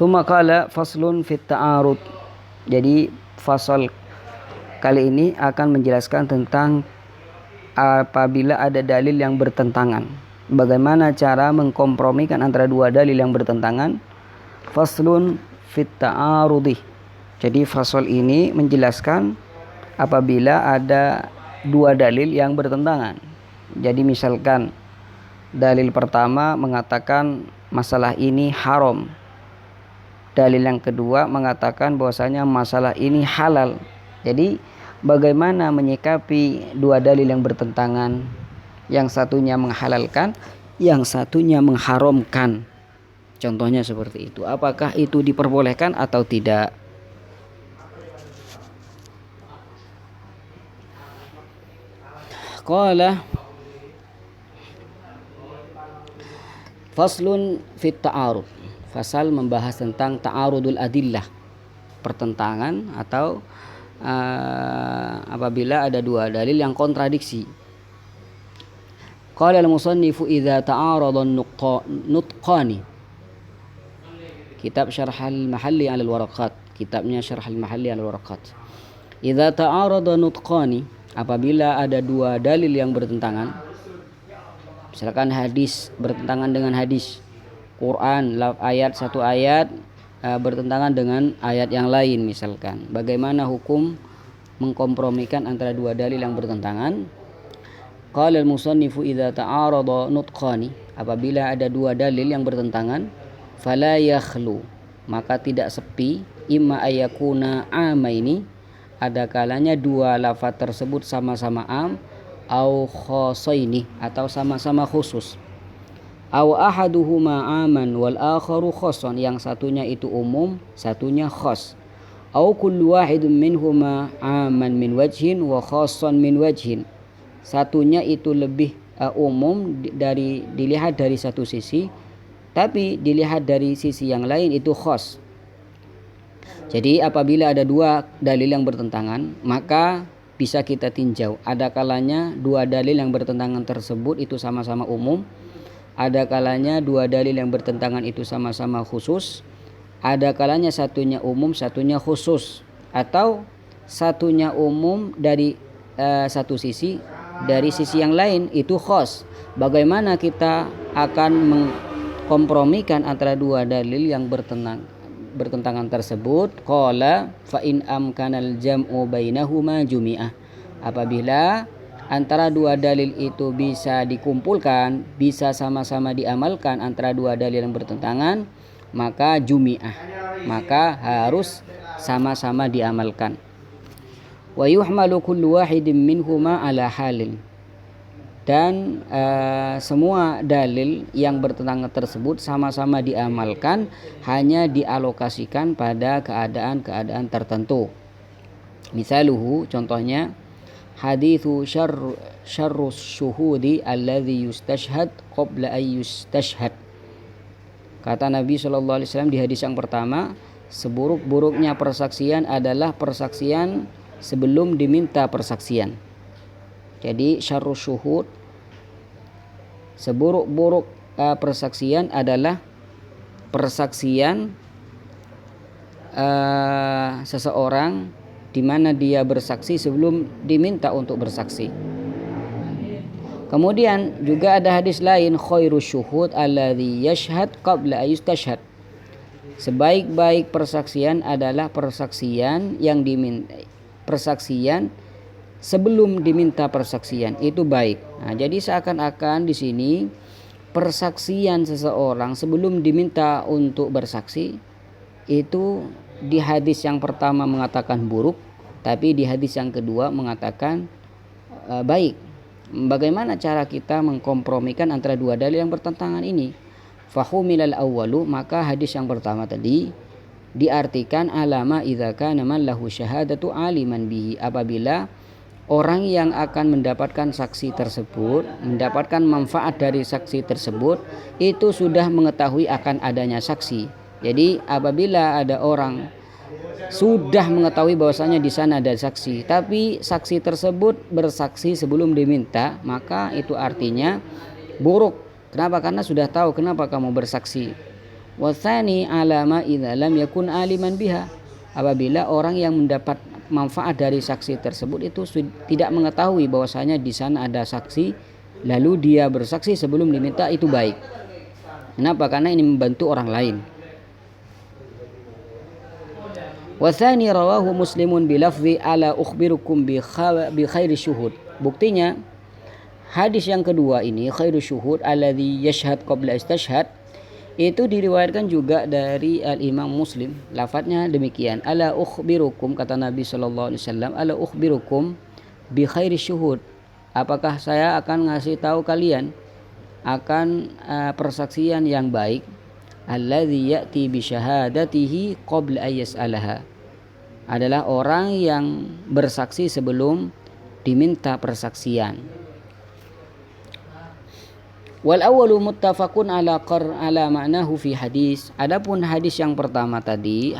Tsumma qala faslun fit ta'arud. Jadi fasal kali ini akan menjelaskan tentang apabila ada dalil yang bertentangan. Bagaimana cara mengkompromikan antara dua dalil yang bertentangan. Faslun fit ta'arudi. Jadi fasal ini menjelaskan apabila ada dua dalil yang bertentangan. Jadi misalkan dalil pertama mengatakan masalah ini haram. Dalil yang kedua mengatakan bahwasanya masalah ini halal. Jadi bagaimana menyikapi dua dalil yang bertentangan? Yang satunya menghalalkan, yang satunya mengharamkan. Contohnya seperti itu. Apakah itu diperbolehkan atau tidak? Qala faslun fit ta'arud. Fasal membahas tentang ta'arudul adillah, pertentangan atau apabila ada dua dalil yang kontradiksi. Qala al-musannifu idza ta'arada nutqani. Kitab Syarh al-Mahalli 'ala al-Waraqat, kitabnya Syarh al-Mahalli 'ala al-Waraqat. Idza ta'arada nutqani, apabila ada dua dalil yang bertentangan, misalkan hadis bertentangan dengan hadis, Quran ayat satu ayat bertentangan dengan ayat yang lain misalkan. Bagaimana hukum mengkompromikan antara dua dalil yang bertentangan? Qala al-musannifu idza ta'arada nutqani, apabila ada dua dalil yang bertentangan, fala yakhlu, maka tidak sepi, imma ayakuna amaini, ada kalanya dua lafaz tersebut sama-sama am, au khosaini, atau sama-sama khusus. Aw ahaduhuma aman wal akharu khassan, yang satunya itu umum, satunya khas. Aw kullu wahidun minhuma aman min wajhin wa khassan min wajhin, satunya itu lebih umum dari dilihat dari satu sisi, tapi dilihat dari sisi yang lain itu khas. Jadi apabila ada dua dalil yang bertentangan, maka bisa kita tinjau. Ada kalanya dua dalil yang bertentangan tersebut itu sama-sama umum. Ada kalanya dua dalil yang bertentangan itu sama-sama khusus. Ada kalanya satunya umum, satunya khusus. Atau satunya umum dari satu sisi, dari sisi yang lain itu khas. Bagaimana kita akan mengkompromikan antara dua dalil yang bertentangan tersebut? Qala fa in amkanal jam'u bainahuma jumi'ah, apabila antara dua dalil itu bisa dikumpulkan, bisa sama-sama diamalkan antara dua dalil yang bertentangan, maka jumi'ah, maka harus sama-sama diamalkan. Wa yuhmalu kullu wahidin minhuma ala halin, dan semua dalil yang bertentangan tersebut sama-sama diamalkan, hanya dialokasikan pada keadaan-keadaan tertentu. Misaluhu, contohnya hadithu syarrus syuhudi alladhi yustashhad qabla ay yustashhad. Kata Nabi SAW di hadis yang pertama, seburuk-buruknya persaksian adalah persaksian sebelum diminta persaksian. Jadi syarrus syuhud, seburuk-buruk persaksian adalah persaksian seseorang di mana dia bersaksi sebelum diminta untuk bersaksi. Kemudian juga ada hadis lain, khairus syuhud alladhi yashhad qabla ayustashhad. Sebaik-baik persaksian adalah persaksian yang persaksian sebelum diminta persaksian, itu baik. Nah, jadi seakan-akan di sini persaksian seseorang sebelum diminta untuk bersaksi itu di hadis yang pertama mengatakan buruk, tapi di hadis yang kedua mengatakan baik. Bagaimana cara kita mengkompromikan antara dua dalil yang bertentangan ini? Fahumilal awwalu, maka hadis yang pertama tadi diartikan alama idza kana man lahu syahadatu aliman bihi, apabila orang yang akan mendapatkan saksi tersebut, mendapatkan manfaat dari saksi tersebut, itu sudah mengetahui akan adanya saksi. Jadi apabila ada orang sudah mengetahui bahwasanya di sana ada saksi, tapi saksi tersebut bersaksi sebelum diminta, maka itu artinya buruk. Kenapa? Karena sudah tahu kenapa kamu bersaksi. Watsani alama idza lam yakun aliman biha. Apabila orang yang mendapat manfaat dari saksi tersebut itu tidak mengetahui bahwasanya di sana ada saksi, lalu dia bersaksi sebelum diminta, itu baik. Kenapa? Karena ini membantu orang lain. Watsani rawahu Muslimun bilafzi ala ukhbirukum bi khairi syuhud. Buktinya hadis yang kedua ini, khairu syuhud alladzi yashhad qabla istashhad, itu diriwayatkan juga dari Al-Imam Muslim. Lafadznya demikian, ala ukhbirukum, kata Nabi sallallahu alaihi wasallam, ala ukhbirukum bi khairi syuhud. Apakah saya akan ngasih tahu kalian akan persaksian yang baik, alladzi ya'ti bi syahadatihi qabla ay yas'alaha, adalah orang yang bersaksi sebelum diminta persaksian. Wal awwalu muttafaqun ala ma'nahu fi hadis. Adapun hadis yang pertama tadi,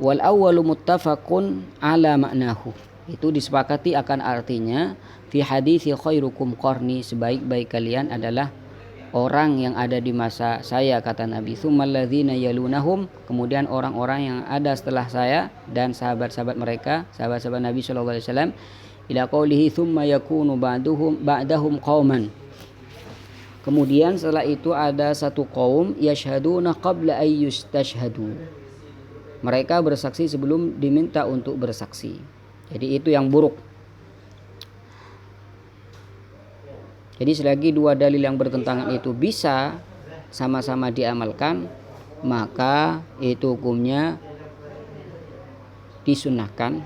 wal awwalu muttafaqun ala ma'nahu, itu disepakati akan artinya fi hadis khairukum qarni, sebaik-baik kalian adalah orang yang ada di masa saya, kata Nabi. Tsummal ladzina yalunahum, kemudian orang-orang yang ada setelah saya dan sahabat-sahabat mereka, sahabat-sahabat Nabi sallallahu alaihi wasallam, ila qaulihi tsumma yakunu ba'dahum qauman. Kemudian setelah itu ada satu kaum yashhaduna qabla ay yustashhadu, mereka bersaksi sebelum diminta untuk bersaksi. Jadi itu yang buruk. Jadi selagi dua dalil yang bertentangan itu bisa sama-sama diamalkan, maka itu hukumnya disunnahkan.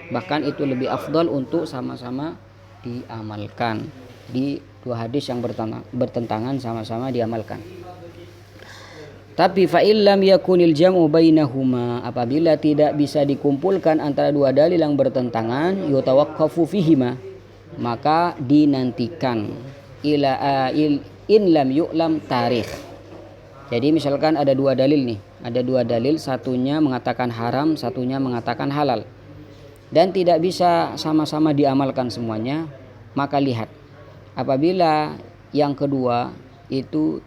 Bahkan itu lebih afdal untuk sama-sama diamalkan. Di dua hadis yang bertentangan sama-sama diamalkan. Tapi fa illam yakunil jam'u bainahuma, apabila tidak bisa dikumpulkan antara dua dalil yang bertentangan, yutawaqqafu fihima, maka dinantikan ila in lam yu'lam tarikh. Jadi misalkan ada dua dalil nih, satunya mengatakan haram, satunya mengatakan halal, dan tidak bisa sama-sama diamalkan semuanya, maka lihat, apabila yang kedua itu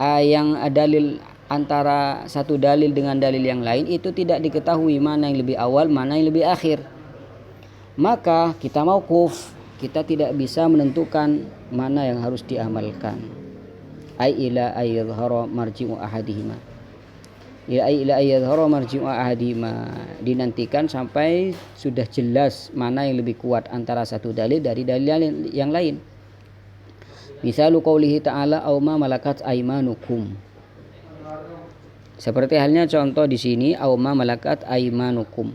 yang dalil antara satu dalil dengan dalil yang lain itu tidak diketahui mana yang lebih awal, mana yang lebih akhir, maka kita mauquf, kita tidak bisa menentukan mana yang harus diamalkan. Ai ila ayyadhhara marji'u ahadihima, dinantikan sampai sudah jelas mana yang lebih kuat antara satu dalil dari dalil yang lain. Misalu qaulihi ta'ala aw ma malakat aymanukum, seperti halnya contoh di sini aw ma malakat aymanukum,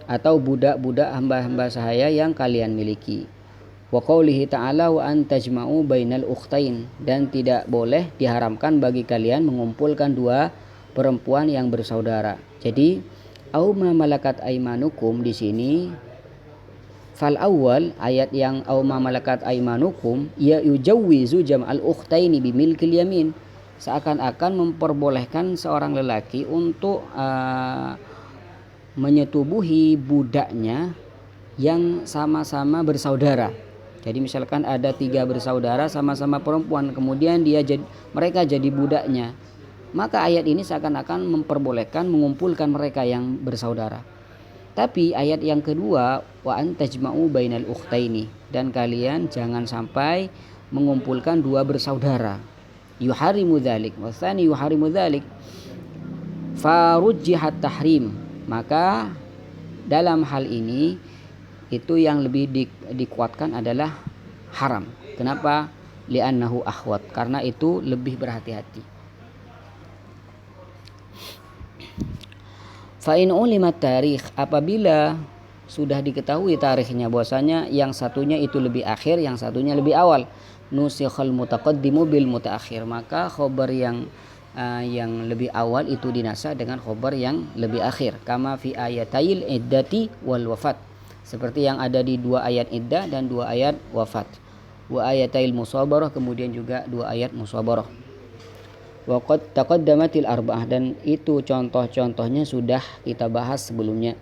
atau budak-budak hamba-hamba sahaya yang kalian miliki. Wa qaulihi ta'ala wa an tajma'u bainal ukhtain, dan tidak boleh diharamkan bagi kalian mengumpulkan dua perempuan yang bersaudara. Jadi au ma malakat aymanukum di sini fal awal, ayat yang au ma malakat aymanukum ya yujawwizu jam'al ukhtaini bi milkil yamin, seakan-akan memperbolehkan seorang lelaki untuk menyetubuhi budaknya yang sama-sama bersaudara. Jadi misalkan ada 3 bersaudara sama-sama perempuan, kemudian mereka jadi budaknya, maka ayat ini seakan-akan memperbolehkan mengumpulkan mereka yang bersaudara. Tapi ayat yang kedua, wa antajma'u bainal ukhtaini, dan kalian jangan sampai mengumpulkan 2 bersaudara. Yuharimu dzalik, wa tsani yuharimu dzalik, farujjihat tahrim, maka dalam hal ini itu yang lebih dikuatkan adalah haram. Kenapa? Li'annahu akhwat, karena itu lebih berhati-hati. Fa in ulima tarikh, apabila sudah diketahui tarikhnya bahwasanya yang satunya itu lebih akhir, yang satunya lebih awal, nusikhal mutaqaddimu bil mutaakhir, maka khabar yang lebih awal itu dinasakh dengan khabar yang lebih akhir. Kama fi ayatail iddati wal wafat, seperti yang ada di 2 ayat iddah dan 2 ayat wafat. Wa ayatail musabarah, kemudian juga 2 ayat musabarah. Wa qad taqaddamatil arba'ah, dan itu contoh-contohnya sudah kita bahas sebelumnya.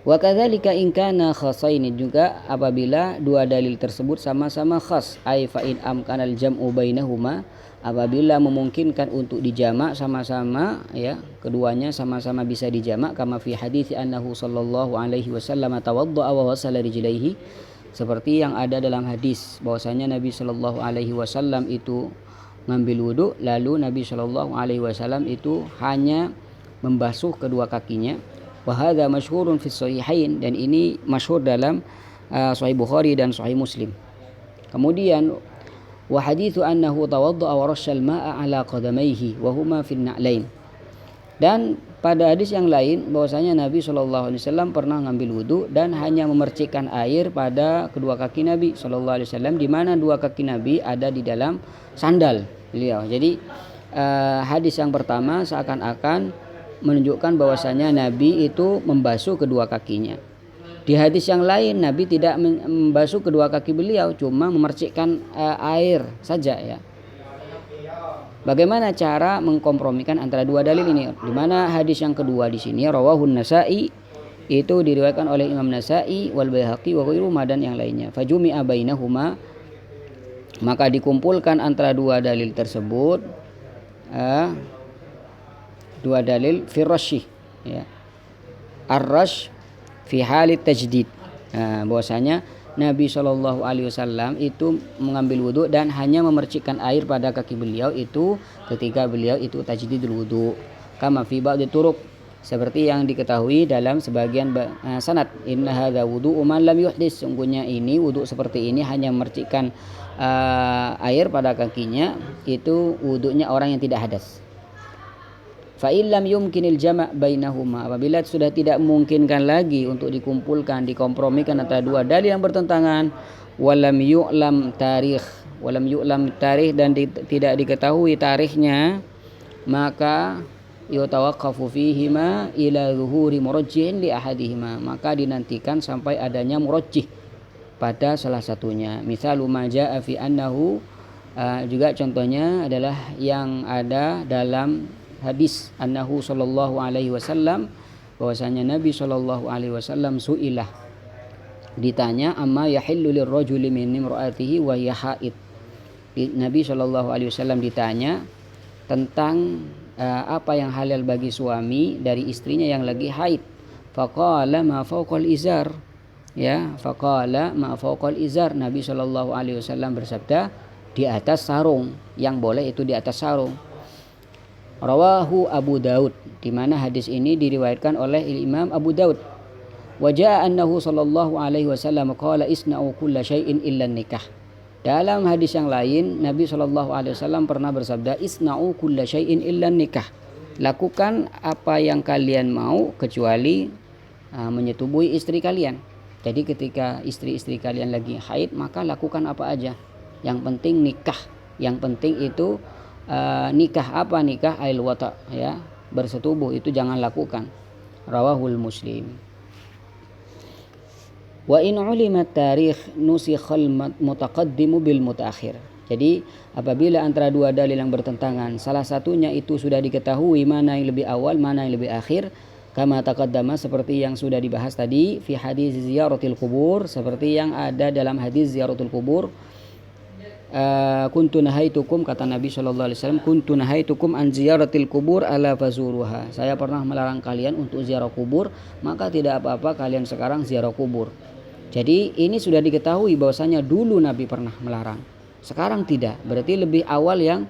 Wa kadzalika in kana khasaini, juga apabila dua dalil tersebut sama-sama khas, ai fa in amkana al jam'u bainahuma, apabila memungkinkan untuk dijamak sama-sama, ya, keduanya sama-sama bisa dijamak, kama fi hadits annahu sallallahu alaihi wasallam tawaddaa wa wasala rijlaihi, seperti yang ada dalam hadis bahwasanya Nabi sallallahu alaihi wasallam itu ngambil wudu, lalu Nabi sallallahu alaihi wasallam itu hanya membasuh kedua kakinya. Wa hadza masyhurun fi sahihain, dan ini masyhur dalam Sahih Bukhari dan Sahih Muslim. Kemudian wa haditsu annahu tawaddaa wa rasyal ma'a ala qadamaihi wa huma fin na'lain. Dan pada hadis yang lain bahwasanya Nabi sallallahu alaihi wasallam pernah ngambil wudu dan hanya memercikkan air pada kedua kaki Nabi sallallahu alaihi wasallam, di mana dua kaki Nabi ada di dalam sandal beliau. Jadi hadis yang pertama seakan-akan menunjukkan bahwasanya Nabi itu membasuh kedua kakinya. Di hadis yang lain Nabi tidak membasuh kedua kaki beliau, cuma memercikkan air saja, ya. Bagaimana cara mengkompromikan antara dua dalil ini? Di mana hadis yang kedua di sini rawahun Nasa'i, itu diriwayatkan oleh Imam Nasa'i wal Baihaqi wa ghairuhuma, dan yang lainnya. Fajumi'a bainahuma, maka dikumpulkan antara dua dalil tersebut, dua dalil fi rasyih, ya. Ar-rash fi halit tajdid. Bahwasanya Nabi Shallallahu alaihi wasallam itu mengambil wudu dan hanya memercikkan air pada kaki beliau itu ketika beliau itu tajdidul wudu. Kama fi ba'd turuq, seperti yang diketahui dalam sebagian sanad, inna hadza wudu'u man lam yuhdits, sungguhnya ini wudu seperti ini hanya memercikkan air pada kakinya, itu wudunya orang yang tidak hadas. Fa illam yumkinil jama' bainahuma, apabila sudah tidak memungkinkan lagi untuk dikumpulkan, dikompromikan antara dua dalil yang bertentangan, walam yu'lam tarikh, dan tidak diketahui tarikhnya, maka yutawaqqafu fihima ila zuhuri murajjihin li ahadihima, maka dinantikan sampai adanya murajjih pada salah satunya. Misalu ma jaa fi annahu, juga contohnya adalah yang ada dalam hadis annahu sallallahu alaihi wasallam, bahwasanya Nabi sallallahu alaihi wasallam su'ilah, ditanya amma yahillu lirrajuli min imra'atihi wa hiya haid. Nabi sallallahu alaihi wasallam ditanya tentang apa yang halal bagi suami dari istrinya yang lagi haid. Faqala ma fawqal izar, ya, faqala ma fawqal izar, Nabi sallallahu alaihi wasallam bersabda, di atas sarung, yang boleh itu di atas sarung. Rawahu Abu Daud, di mana hadis ini diriwayatkan oleh Imam Abu Daud. Wa jaa annahu sallallahu alaihi wasallam qala isna'u kulla syai'in illa nikah. Dalam hadis yang lain Nabi sallallahu alaihi wasallam pernah bersabda, isna'u kulla syai'in illa nikah. Lakukan apa yang kalian mau kecuali menyetubuhi istri kalian. Jadi ketika istri-istri kalian lagi haid, maka lakukan apa aja. Yang penting nikah. Yang penting itu nikah. Apa nikah? Ail wata, ya, bersetubuh, itu jangan lakukan. Rawahul Muslim. Wa in ulima tarikh nusikhal mutaqaddimu bil mutaakhir. Jadi apabila antara dua dalil yang bertentangan, salah satunya itu sudah diketahui mana yang lebih awal, mana yang lebih akhir, kama taqaddama, seperti yang sudah dibahas tadi, fi hadis ziyaratil kubur, seperti yang ada dalam hadis ziyaratul kubur. Kuntu nahaitukum, kata Nabi sallallahu alaihi wasallam, kuntu nahaitukum an ziyaratil kubur ala fazuruha. Saya pernah melarang kalian untuk ziarah kubur, maka tidak apa-apa kalian sekarang ziarah kubur. Jadi ini sudah diketahui bahwasanya dulu Nabi pernah melarang, sekarang tidak, berarti lebih awal yang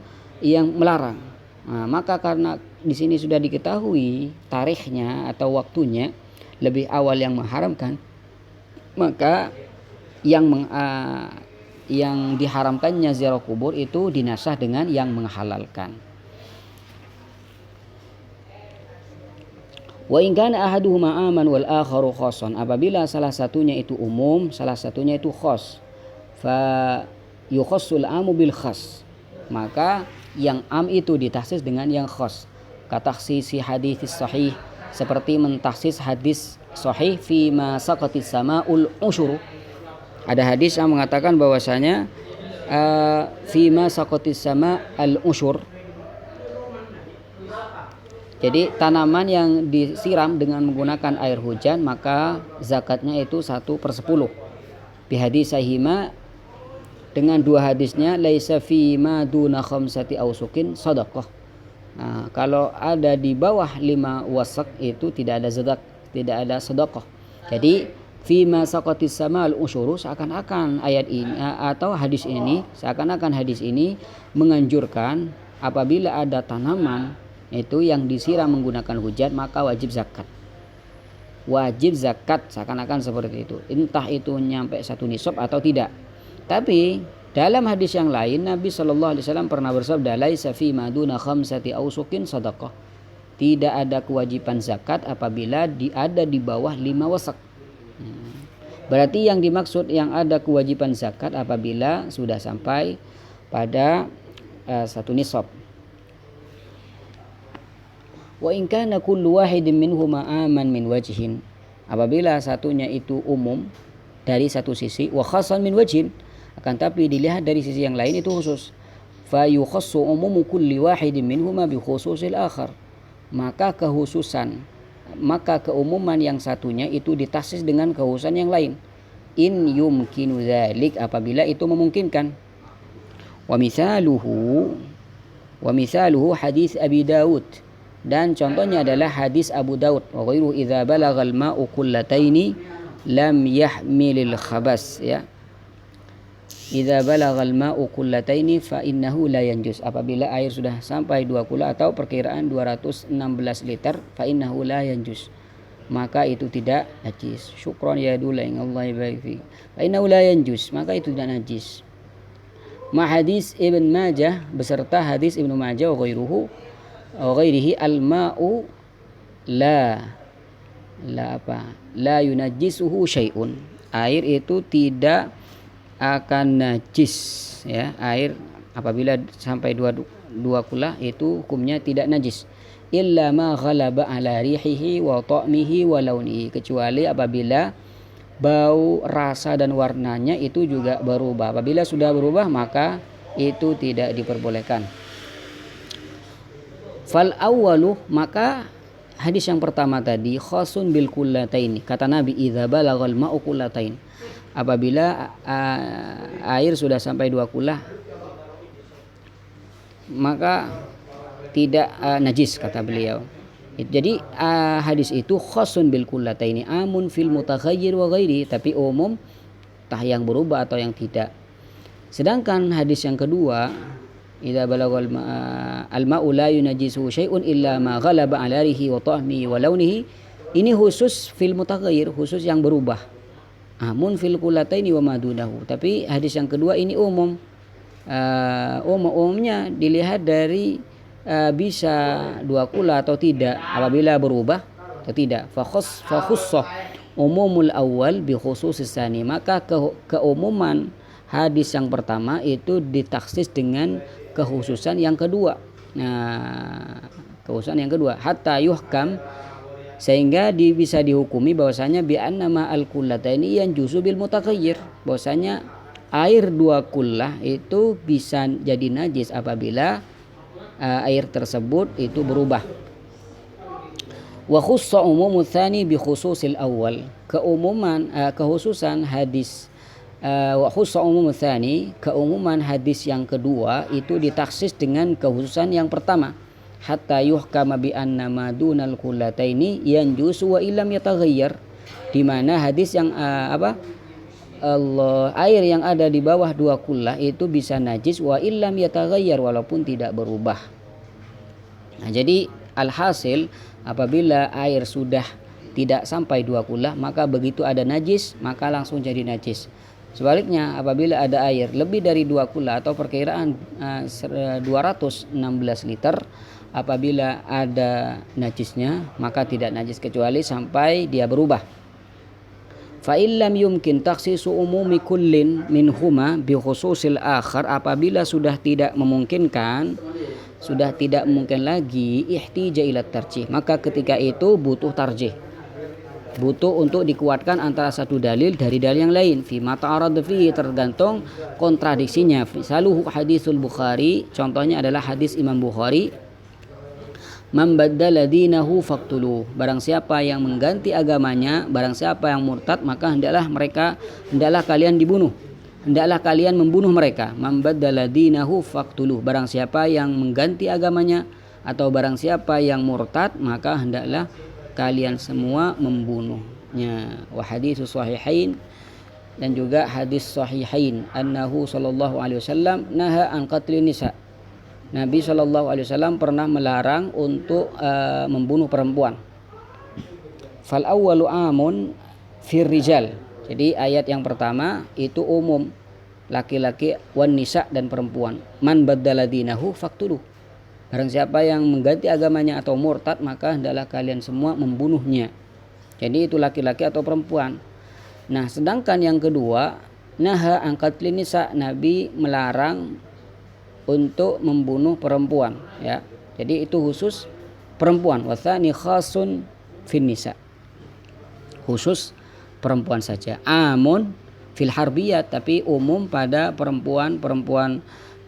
melarang. Nah, maka karena di sini sudah diketahui tarikhnya atau waktunya lebih awal yang mengharamkan, maka yang diharamkannya ziarah kubur itu dinasah dengan yang menghalalkan. Wa in kana ahaduhuma aman wal akharu khassan, apabila salah satunya itu umum, salah satunya itu khas, fa yukhassul amu bil khas, maka yang am itu ditahsis dengan yang khas. Katakhsisi hadis sahih, seperti mentahsis hadis sahih fi ma saqatis samaul usyur. Ada hadis yang mengatakan bahwasanya fima saqatis sama al usyur, Jadi tanaman yang disiram dengan menggunakan air hujan maka zakatnya itu 1/10. Bihadisahima, dengan dua hadisnya, laisa fi ma duna khamsati ausukin sadaqah. Nah, kalau ada di bawah 5 wasak itu tidak ada zakat, tidak ada sedekah. Jadi fima saqatis samal usyuru, seakan-akan ayat ini atau hadis ini menganjurkan apabila ada tanaman itu yang disiram menggunakan hujan maka wajib zakat. Wajib zakat, seakan-akan seperti itu. Entah itu nyampe 1 nisab atau tidak. Tapi dalam hadis yang lain Nabi Shallallahu Alaihi Wasallam pernah bersabda, laisa fi maduna khamsati ausukin sadaqah. Tidak ada kewajiban zakat apabila ada di bawah 5 wasak. Berarti yang dimaksud yang ada kewajiban zakat apabila sudah sampai pada 1 nisab. Wa in kana kullu wahidin minhuma aman min wajhin. Apabila satunya itu umum dari satu sisi, wa khassan min wajhin, akan tapi dilihat dari sisi yang lain itu khusus. Fa yukhassu umumu kulli wahidin minhuma bi khususil akhar. Maka keumuman yang satunya itu ditaksis dengan kekhususan yang lain. In yumkinu dzalik, apabila itu memungkinkan. Wa mithaluhu hadis Abi Daud, dan contohnya adalah hadis Abu Daud, wa ghairu idza balagal ma'u qullataini lam yahmilil khabas, ya. Idza balagal ma'u qullataini fa innahu la yanjus. Apabila air sudah sampai 2 kula atau perkiraan 216 liter, fa innahu la yanjus, maka itu tidak najis. Syukran ya dulaing Allah baik fi. Fa innahu la yanjus, maka itu tidak najis. Ma hadis Ibn Majah, beserta hadis Ibnu Majah wa ghairihi al-ma'u la yunajjisuhu syai'un. Air itu tidak akan najis, ya. Air apabila sampai 2 kula itu hukumnya tidak najis. Illa ma ghalaba ala rihihi wa ta'mihi wa launihi, kecuali apabila bau, rasa dan warnanya itu juga berubah. Apabila sudah berubah maka itu tidak diperbolehkan. Fal awwalu, maka hadis yang pertama tadi khasun bil kullataini, kata Nabi idza balagal ma'u kullatain, apabila air sudah sampai 2 kula maka tidak najis, kata beliau. Jadi hadis itu khasun bil kullataini amun fil mutaghayyir wa ghairi, tapi umum tah yang berubah atau yang tidak. Sedangkan hadis yang kedua, idza balagal al-ma'u la yunajjisuhu syai'un illa ma ghalaba 'ala rihi wa ta'mihi wa launihi, ini khusus fil mutaghayyir, khusus yang berubah. Amun fil kullataini wa madunahu. Tapi hadis yang kedua ini umum. Umumnya dilihat dari bisa 2 kula atau tidak, apabila berubah atau tidak. Fa khussa umumul awal bi khususis tsani, maka keumuman hadis yang pertama itu ditaksis dengan kekhususan yang kedua. Nah, kekhususan yang kedua, hatta yuhkam, sehingga bisa dihukumi bahwasanya bi annama al-kullataini yanjusu bil mutaghayyir, bahwasanya air 2 kullah itu bisa jadi najis apabila air tersebut itu berubah. Wa khussa umumu tsani bi khususil awal, kekhususan hadis wa khussa umum tsani, keumuman hadis yang kedua itu ditaksis dengan kekhususan yang pertama. Hatta yuhkama bi anna ma dunal kullataini yanjusu wa illam yataghayyar, di mana hadis yang air yang ada di bawah 2 kullah itu bisa najis wa illam yataghayyar, walaupun tidak berubah. Nah, jadi alhasil apabila air sudah tidak sampai 2 kullah maka begitu ada najis maka langsung jadi najis. Sebaliknya apabila ada air lebih dari 2 kula atau perkiraan 216 liter, apabila ada najisnya maka tidak najis kecuali sampai dia berubah. Fa illam yumkin takhsisu umumi kullin minhuma bi khususil akhar, apabila sudah tidak memungkinkan, sudah tidak mungkin lagi ihtija ila tarjih, maka ketika itu butuh tarjih, butuh untuk dikuatkan antara satu dalil dari dalil yang lain. Fi ma ta'arad fi, tergantung kontradiksinya. Misaluhu hadisul Bukhari, contohnya adalah hadis Imam Bukhari. Man baddala dinahu faqtuluh. Barang siapa yang mengganti agamanya, barang siapa yang murtad, maka hendaklah kalian dibunuh. Hendaklah kalian membunuh mereka. Man baddala dinahu faqtuluh. Barang siapa yang mengganti agamanya atau barang siapa yang murtad, maka hendaklah kalian semua membunuhnya. Wa haditsus sahihain, dan juga hadis sahihain, annahu sallallahu alaihi wasallam naha an qatlin nisa. Nabi Shallallahu Alaihi Wasallam pernah melarang untuk membunuh perempuan. Fal awwalu amun fir rijal. Jadi ayat yang pertama itu umum, laki-laki, wan nisa, dan perempuan. Man baddala dinahu faqtuluh. Barang siapa yang mengganti agamanya atau murtad, maka hendaklah kalian semua membunuhnya. Jadi itu laki-laki atau perempuan. Nah, sedangkan yang kedua, naha an qatlin nisa, Nabi melarang untuk membunuh perempuan, ya. Jadi itu khusus perempuan. Watsani khasun fin nisa, khusus perempuan saja. Amun fil harbiyat, tapi umum pada perempuan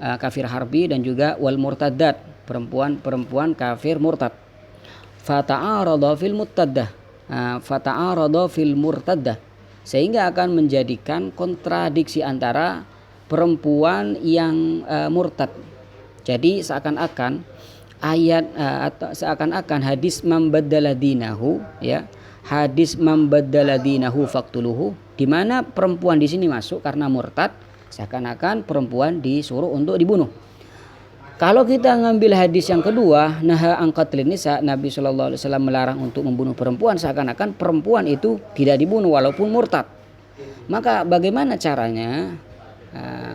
kafir harbi, dan juga wal murtaddat, perempuan kafir murtad. Fata'arada fil murtaddah, fata'arada fil murtaddah, sehingga akan menjadikan kontradiksi antara perempuan yang murtad. Jadi seakan-akan ayat atau seakan-akan hadis man baddala dinahu, ya, hadis man baddala dinahu faqtuluhu, di mana perempuan di sini masuk karena murtad, seakan-akan perempuan disuruh untuk dibunuh. Kalau kita ngambil hadis yang kedua, naha an qatlin nisa, Nabi Shallallahu Alaihi Wasallam melarang untuk membunuh perempuan, seakan-akan perempuan itu tidak dibunuh walaupun murtad. Maka bagaimana caranya?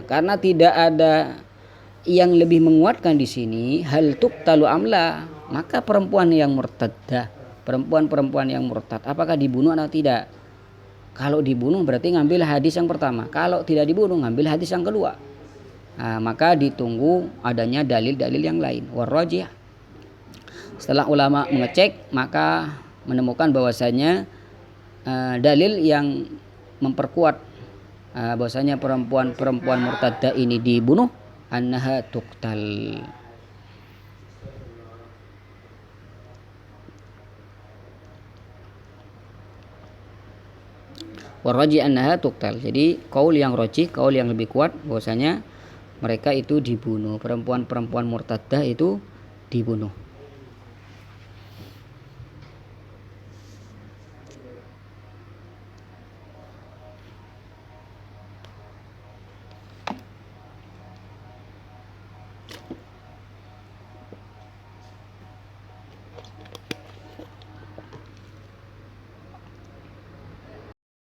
Karena tidak ada yang lebih menguatkan di sini, hal tuqtalu amla, maka perempuan yang murtadah, perempuan yang murtad, apakah dibunuh atau tidak? Kalau dibunuh berarti ngambil hadis yang pertama, kalau tidak dibunuh ngambil hadis yang kedua. Maka ditunggu adanya dalil-dalil yang lain. Warrajih, setelah ulama mengecek, maka menemukan bahwasanya dalil yang memperkuat bahwasanya perempuan murtadah ini dibunuh, annaha tuqtal. Warrajih annaha tuqtal. Jadi qaul yang rajih, qaul yang lebih kuat bahwasanya mereka itu dibunuh, perempuan murtadah itu dibunuh.